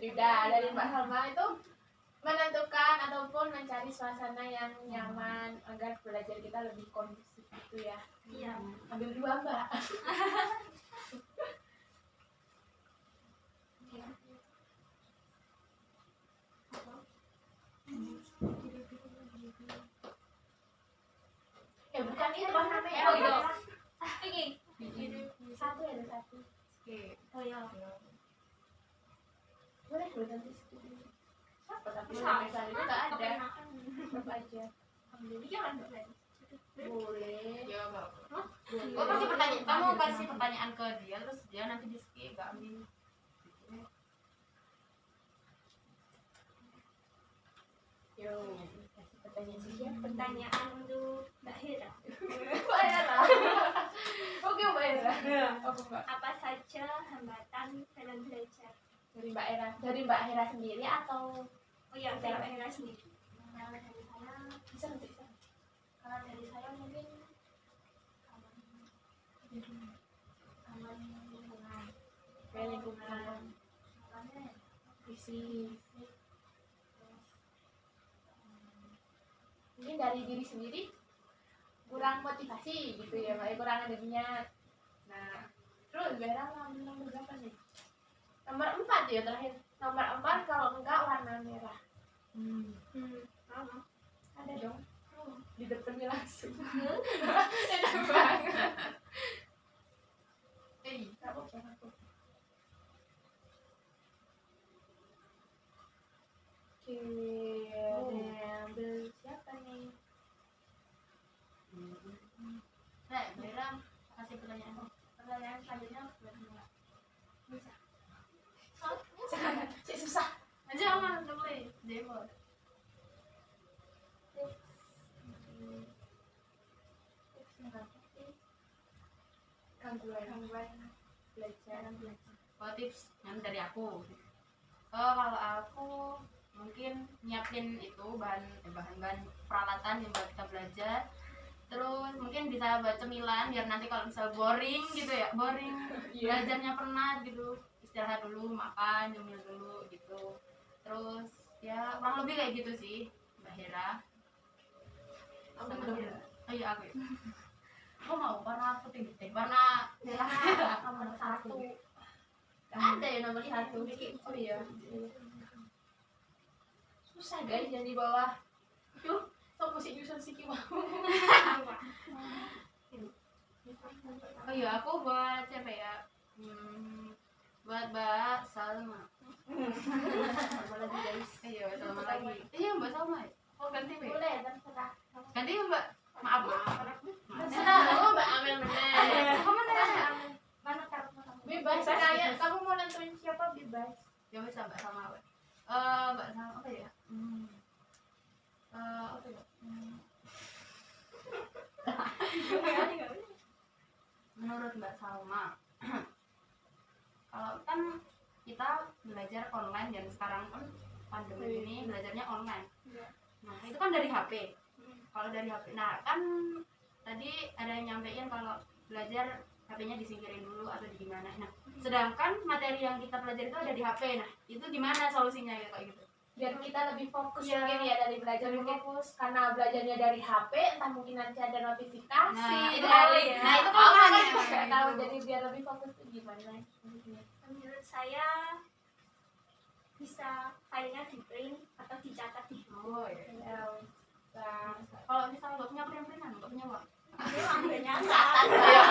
Udah, dari Mbak Salma itu menentukan ataupun mencari suasana yang nyaman agar belajar kita lebih kondusif gitu ya. iya. Ambil 2 Mbak. Bukan itu Mas namanya. Oh iya. Ini satu ada satu. Oke. Oh iya. Boleh nanti sedikit. Siapa tapi Bisa. misalnya itu nggak ada. Kepenakan. Apa aja. Ambil jangan boleh. Ya, Mbak. Boleh. Oh, kasih pertanyaan. Kamu kasih pertanyaan ke dia terus dia nanti di skip enggak ambil. Yo, kasih pertanyaan siapa? Pertanyaan untuk Mbak Hera. Mbak Hera. Oke Mbak Hera. Apa Mbak? Apa saja hambatan dalam belajar? Dari Mbak Hera. Dari Mbak Hera sendiri atau Oh iya, dari Mbak Hera sendiri. kalau dari saya bisa nanti bisa. Kalau dari saya mungkin aman lingkungan. Kayak lingkungan. Visi. Mungkin dari diri sendiri kurang motivasi gitu ya Mbak, kurang ada niat. Nah, terus Vera nomor berapa nih? Nomor 4 ya terakhir. Nomor 4 kalau enggak warna merah. Ada dong. Di depannya langsung. gangguan belajar. Kalau tips yang dari aku, kalau aku mungkin nyiapin itu bahan peralatan yang buat kita belajar. Terus mungkin bisa buat cemilan biar nanti kalau misal boring gitu ya, belajarnya penat gitu, istirahat dulu, makan, nyemil dulu gitu. Terus ya kurang lebih kayak gitu sih Mbak Hera. Sama Hera. Oh iya aku ya. Aku mau warna putih deh, warna merah nomor 1. Gak ada ya nomor 1. Oh iya. Susah guys yang di bawah. Tuh, sok musik nyusun siki mau. Oh iya aku buat siapa ya? Buat Mbak Salma. Sama lagi guys. Iya Mbak Salma lagi. Iya Mbak Salma. Oh ganti Mbak. Boleh terserah. Ganti ya Mbak. Maaf Mbak. Terserah kamu Mbak Amel bener. Kamu mana? Mana kartu kamu? Bebas kayak kamu mau nentuin siapa bebas. Ya bisa Mbak Salma Mbak. Mbak Salma apa ya? Apa ya? Menurut Mbak Salma, kalau kan kita belajar online dan sekarang kan pandemi ini belajarnya online. Nah itu kan dari HP. Kalau dari HP, nah kan tadi ada yang nyampein kalau belajar HP-nya disingkirin dulu atau di gimana. Nah sedangkan materi yang kita pelajari itu ada di HP. Nah itu gimana solusinya ya kayak gitu? Biar kita lebih fokus Iya. mungkin ya dari belajar mungkin karena belajarnya dari HP entah mungkin nanti ada notifikasi Nah, itu dari nah, itu apa kan kan makanya. nggak tahu, jadi biar lebih fokus tuh gimana Menurut saya bisa filenya di print atau dicatat di buku. Oh iya. ya, nah, Kalau misalnya nggak punya print-printan, nggak punya uang. Itu ambilnya catat enggak.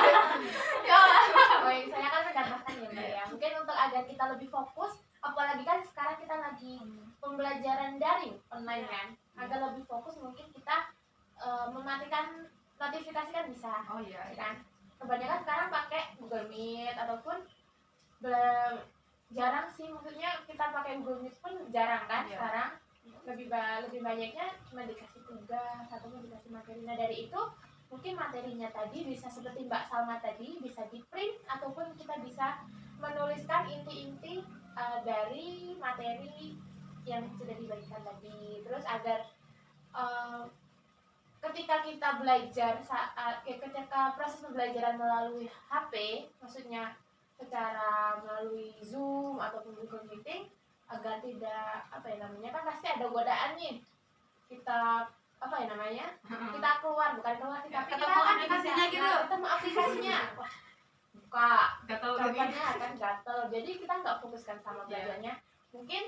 oh yang saya kan mendapatkan ya Mbak ya mungkin untuk agar kita lebih fokus apalagi kan sekarang kita lagi pembelajaran daring online kan agar lebih fokus mungkin kita mematikan notifikasi kan bisa Oh iya. ya kan kebanyakan sekarang pakai Google Meet ataupun jarang sih maksudnya kita pakai Google Meet pun jarang kan Iya. sekarang lebih banyaknya cuma dikasih tugas ataupun dikasih materi. Nah dari itu mungkin materinya tadi bisa seperti Mbak Salma tadi bisa di print ataupun kita bisa menuliskan inti-inti dari materi yang sudah dibagikan tadi. Terus agar ketika kita belajar ketika proses pembelajaran melalui HP, maksudnya secara melalui Zoom ataupun Google Meeting agar tidak apa ya namanya kan pasti ada godaan nih kita apa ya namanya kita keluar bukan keluar sih tapi ketemu kita kan aplikasinya bisa, gitu. ketemu aplikasinya wah buka Gatel contohnya akan gatel jadi kita nggak fokuskan sama Iya. belajarnya mungkin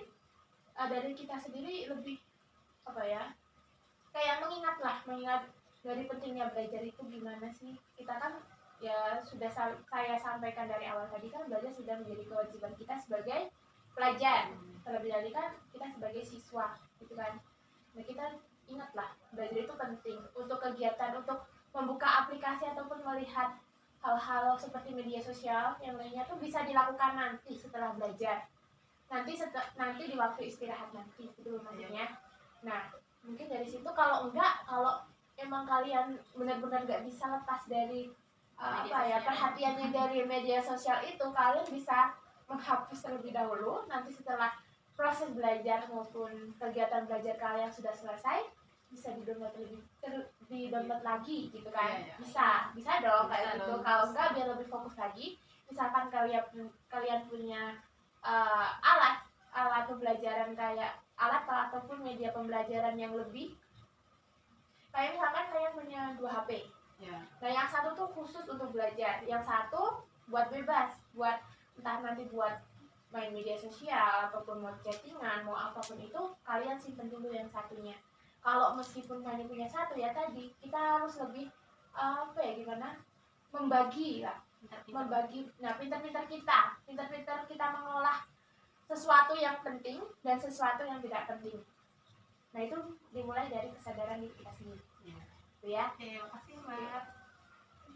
dari kita sendiri lebih apa ya kayak mengingat dari pentingnya belajar itu gimana sih kita kan ya sudah saya sampaikan dari awal tadi kan belajar sudah menjadi kewajiban kita sebagai pelajar terlebih lagi kan kita sebagai siswa gitu kan nah kita ingatlah belajar itu penting untuk kegiatan untuk membuka aplikasi ataupun melihat hal-hal seperti media sosial yang lainnya tuh bisa dilakukan nanti setelah belajar nanti di waktu istirahat nanti itu maksudnya nah mungkin dari situ kalau emang kalian benar-benar nggak bisa lepas dari perhatiannya dari media sosial itu kalian bisa menghapus terlebih dahulu nanti setelah proses belajar maupun kegiatan belajar kalian sudah selesai bisa di-download lagi gitu kan Iya. bisa dong kayak Bisa gitu dong. kalau enggak biar lebih fokus lagi misalkan kalian punya alat pembelajaran kayak alat ataupun media pembelajaran yang lebih kayak misalkan kalian punya 2 HP Ya. nah yang satu tuh khusus untuk belajar yang satu buat bebas buat entah nanti buat main media sosial ataupun mau chattingan mau apapun itu kalian simpen dulu yang satunya kalau meskipun kalian punya satu ya tadi kita harus lebih gimana membagi pintar-pintar kita mengolah sesuatu yang penting dan sesuatu yang tidak penting nah itu dimulai dari kesadaran diri kita sendiri Ya. itu ya Oke, makasih Mbak.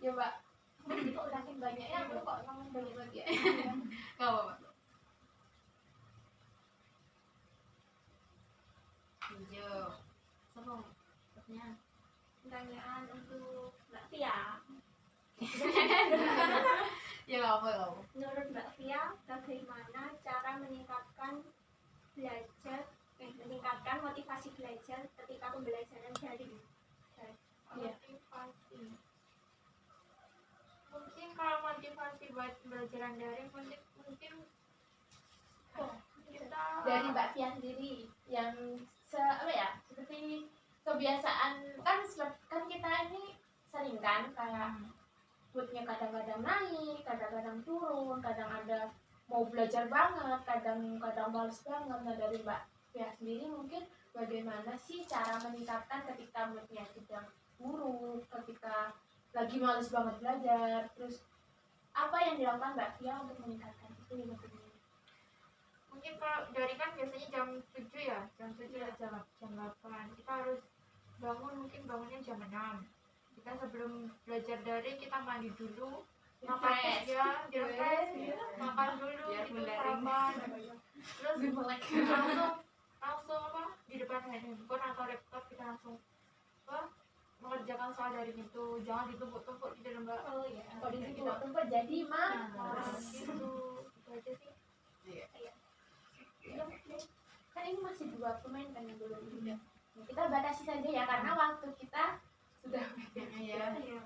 ya Mbak itu saking banyaknya aku kok ngomong banyak lagi ya Gak apa-apa. Hijau. Seru. Pertanyaan untuk Mbak Tia. Ya nggak apa. Menurut Mbak Via, bagaimana cara meningkatkan motivasi belajar ketika pembelajaran daring? Iya. Motivasi. Mungkin kalau motivasi buat pembelajaran daring mungkin kita Dari Mbak Fia sendiri yang seperti kebiasaan kan kita ini sering kan kayak moodnya kadang-kadang naik, kadang-kadang turun, kadang ada mau belajar banget, kadang-kadang males banget. Nah dari Mbak Fia sendiri mungkin bagaimana sih cara meningkatkan ketika moodnya sedang buruk, ketika lagi males banget belajar, terus apa yang dilakukan Mbak Fia untuk meningkatkan itu gitu? mungkin kalau dari kan biasanya jam 7 ya, jam 7 ya. jam 8 kita harus mungkin bangunnya jam 6. Kita sebelum belajar daring kita mandi dulu, makan ya, makan dulu itu sarapan, terus langsung apa di depan handphone atau laptop kita langsung mengerjakan soal daring itu, jangan ditumpuk-tumpuk gitu Mbak. Oh iya. Kalau ditumpuk-tumpuk jadi malas. Gitu itu aja sih. Kan ini masih 2 pemain kan yang belum udah. Kita batasi saja ya karena waktu kita sudah Ya. Iya.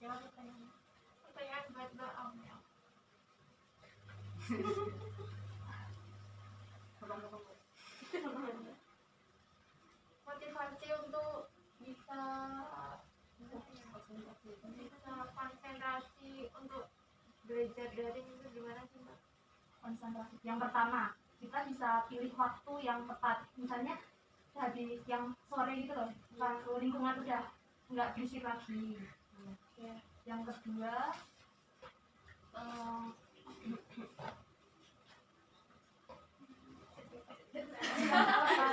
Siapa pertanyaan? Pertanyaan buat Mbak Amel. Motivasi untuk bisa konsentrasi untuk belajar daring itu gimana sih Mbak? Konsentrasi. Yang pertama, kita bisa pilih waktu yang tepat. Misalnya habis yang sore gitu loh, kalau lingkungan udah nggak berisik lagi. Ya. Yang kedua,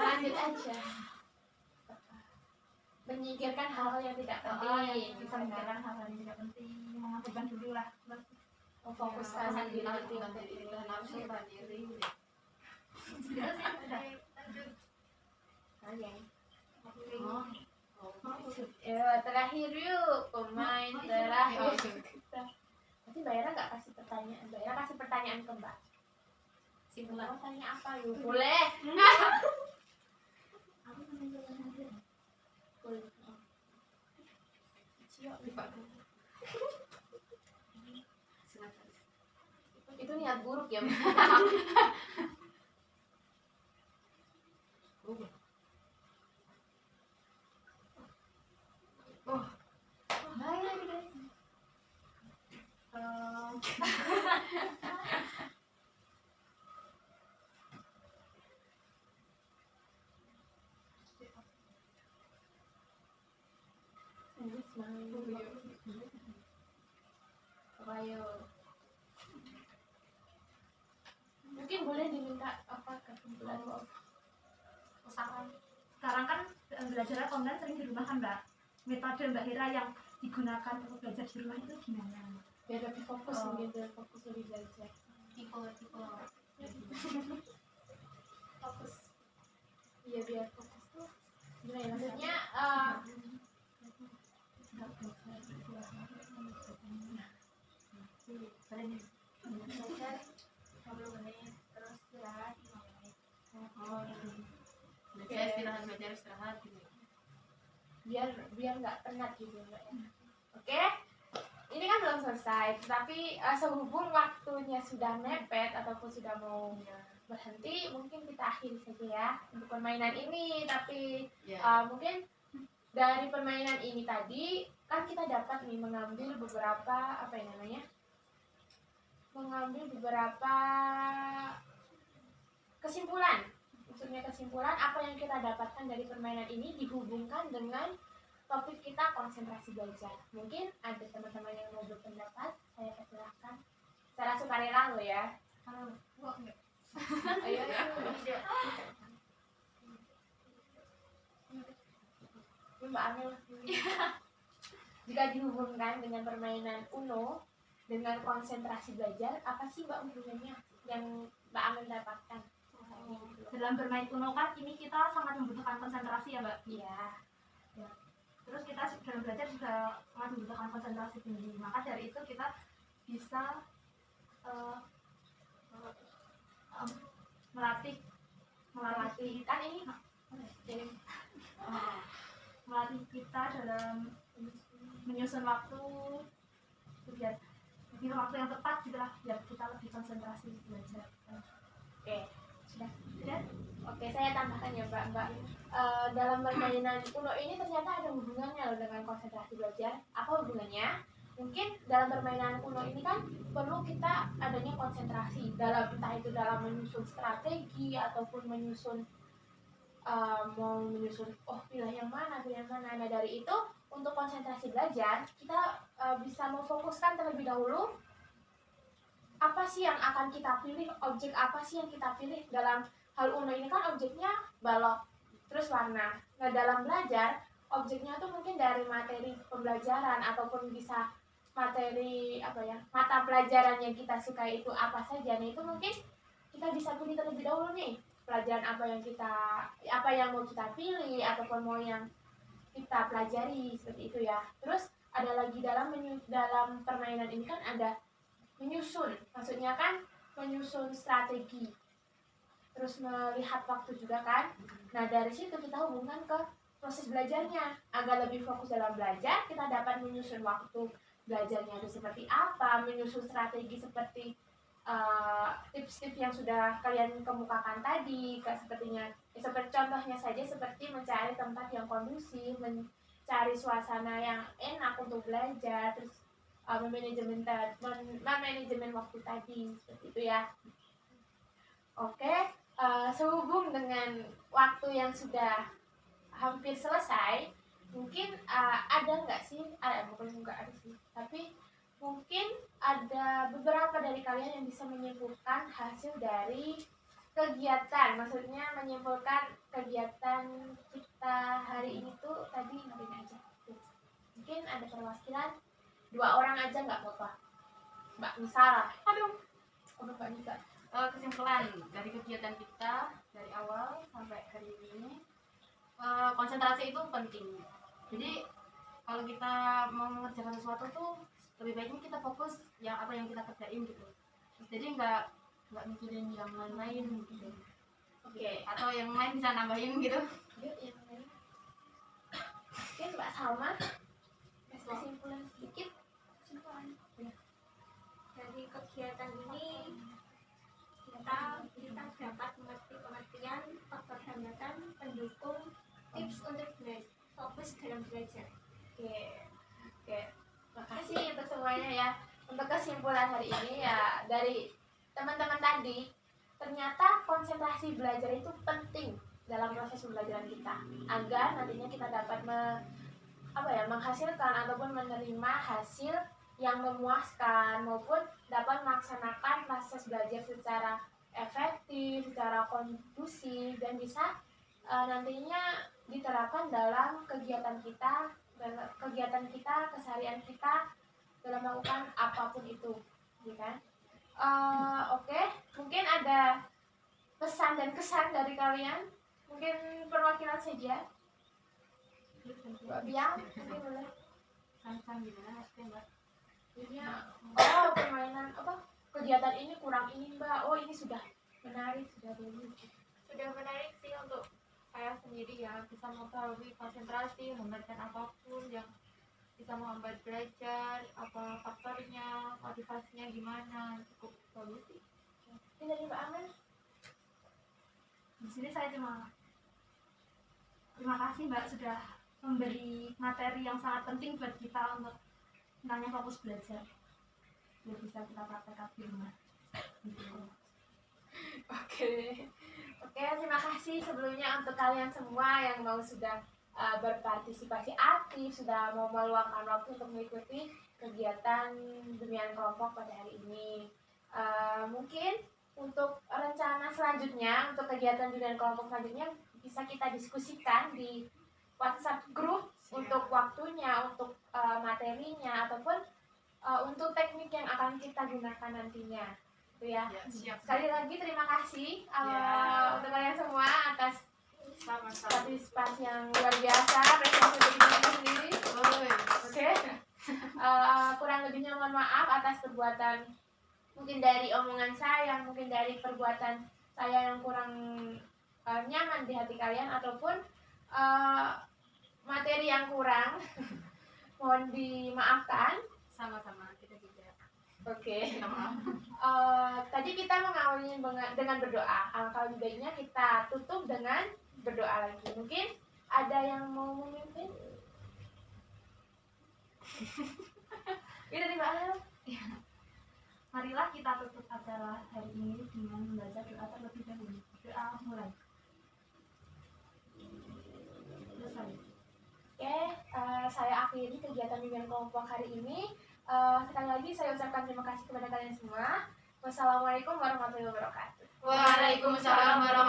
lanjut aja. Menyingkirkan hal-hal yang tidak penting. bisa memikirkan hal-hal yang tidak penting, mengabaikan dulu lah. Memfokuskan diri nafsu sendiri. Terakhir yuk pemain terakhir. Nanti Mbak Yara nggak kasih pertanyaan, Mbak Yara kasih pertanyaan ke Mbak. Simpulan. Mau tanya apa yuk? Boleh. Boleh. Itu niat buruk ya. Ayo. Mungkin boleh diminta apa kesimpulan Sekarang kan belajar online sering di rumah kan Mbak. Metode Mbak Hera yang digunakan untuk belajar di rumah itu gimana? biar lebih fokus gitu, fokus lebih belajar. Tipe Fokus. Iya biar fokus tuh. Gimana ya? Maksudnya belajar 20 menit terus istirahat 5 menit. belajar istirahat gitu. Biar nggak penat gitu Mbak ya. Oke, ini kan belum selesai, tapi sehubung waktunya sudah mepet ataupun sudah mau berhenti, mungkin kita akhiri saja ya untuk permainan ini. Tapi mungkin dari permainan ini tadi kan kita dapat nih mengambil beberapa mengambil beberapa kesimpulan. Maksudnya kesimpulan apa yang kita dapatkan dari permainan ini dihubungkan dengan topik kita konsentrasi belajar. Mungkin ada teman-teman yang mau berpendapat, saya persilahkan secara sukarela lo ya. Ayo. Mbak Amel, jika dihubungkan dengan permainan Uno dengan konsentrasi belajar, apa sih Mbak hubungannya yang Mbak Amel dapatkan? Dalam bermain Uno kan ini kita sangat membutuhkan konsentrasi ya Mbak. Iya. Terus kita dalam belajar juga sangat membutuhkan konsentrasi tinggi. Maka dari itu kita bisa melatih kan ini melatih kita dalam menyusun waktu biar di waktu yang tepat gitulah, biar kita lebih konsentrasi belajar. Oke, sudah. Oke, saya tambahkan ya Mbak. Dalam permainan Uno ini ternyata ada hubungannya loh dengan konsentrasi belajar. Apa hubungannya? Mungkin dalam permainan Uno ini kan perlu kita adanya konsentrasi dalam, entah itu dalam menyusun strategi ataupun menyusun mau menyusun pilih yang mana. Nah dari itu untuk konsentrasi belajar kita bisa memfokuskan terlebih dahulu apa sih yang akan kita pilih, objek apa sih yang kita pilih. Dalam hal Uno ini kan objeknya balok terus warna. Nah dalam belajar objeknya tuh mungkin dari materi pembelajaran ataupun bisa materi mata pelajaran yang kita suka itu apa saja. Nah itu mungkin kita bisa pilih terlebih dahulu nih pelajaran apa yang mau kita pilih ataupun mau yang kita pelajari seperti itu ya. Terus ada lagi dalam permainan ini kan ada menyusun, maksudnya kan menyusun strategi, terus melihat waktu juga kan. Nah dari situ kita hubungkan ke proses belajarnya agar lebih fokus dalam belajar. Kita dapat menyusun waktu belajarnya itu seperti apa, menyusun strategi seperti tips-tips yang sudah kalian kemukakan tadi, seperti contohnya saja seperti mencari tempat yang kondusif, mencari suasana yang enak untuk belajar, terus memanajemen waktu tadi seperti itu ya. Oke, sehubung dengan waktu yang sudah hampir selesai, mungkin ada nggak sih? Bukan nggak ada sih, tapi mungkin ada beberapa dari kalian yang bisa menyimpulkan hasil dari kegiatan, maksudnya menyimpulkan kegiatan kita hari ini tuh tadi ngapain aja. Mungkin ada perwakilan 2 orang aja nggak apa-apa. Mbak Nisa, Mbak Nisa. Kesimpulan dari kegiatan kita dari awal sampai hari ini, konsentrasi itu penting. Jadi kalau kita mau mengerjakan sesuatu tuh lebih baiknya kita fokus apa yang kita kerjain gitu. Jadi nggak mikirin yang lain-lain gitu. Oke. Atau yang lain bisa nambahin gitu. Yuk yang lain. Mungkin Mbak Salma kesimpulan sedikit. Dari kegiatan ini kita dapat mengerti pengertian faktor hambatan pendukung tips untuk fokus dalam belajar. Oke. Makasih untuk semuanya ya. Untuk kesimpulan hari ini ya dari teman-teman tadi, ternyata konsentrasi belajar itu penting dalam proses pembelajaran kita agar nantinya kita dapat menghasilkan ataupun menerima hasil yang memuaskan maupun dapat melaksanakan proses belajar secara efektif, secara kondusif dan bisa nantinya diterapkan dalam kegiatan kita, keseharian kita dalam melakukan apapun itu, ya kan? Oke, mungkin ada pesan dan kesan dari kalian, mungkin perwakilan saja. Mbak Biang, mungkin boleh. Kan gimana maksudnya Mbak? Permainan kegiatan ini kurang ini Mbak. Ini sudah menarik, sudah bagus. Sudah menarik sih untuk saya sendiri ya, bisa mempengaruhi konsentrasi, memberikan apapun yang bisa menghambat belajar, apa faktornya, motivasinya gimana, cukup bagus sih. Ini dari Mbak Aman. Di sini saya terima kasih Mbak sudah memberi materi yang sangat penting buat kita untuk tentang fokus belajar biar bisa kita praktekkan di rumah. Oke, terima kasih sebelumnya untuk kalian semua yang sudah berpartisipasi aktif, sudah mau meluangkan waktu untuk mengikuti kegiatan bimbingan kelompok pada hari ini. Mungkin untuk rencana selanjutnya, untuk kegiatan bimbingan kelompok selanjutnya bisa kita diskusikan di WhatsApp group untuk waktunya, untuk materinya, ataupun untuk teknik yang akan kita gunakan nantinya. Itu ya. Siap. Sekali lagi terima kasih untuk kalian semua atas partisipasi yang luar biasa, prestasi ini. mohon maaf atas perbuatan, mungkin dari omongan saya, mungkin dari perbuatan saya yang kurang nyaman di hati kalian, ataupun materi yang kurang. Mohon dimaafkan. Sama-sama kita juga. Oke. Minta maaf. Tadi kita mengawali dengan berdoa. Alangkah lebih baiknya kita tutup dengan berdoa lagi. Mungkin ada yang mau memimpin? Ini dari Mbak Al. Marilah kita tutup acara hari ini dengan membaca doa terlebih dahulu. Doa mulai. Selesai. Oke, saya akhiri kegiatan bimbingan kelompok hari ini. Sekali lagi saya ucapkan terima kasih kepada kalian semua. Wassalamualaikum warahmatullahi wabarakatuh. Waalaikumsalam warahmatullahi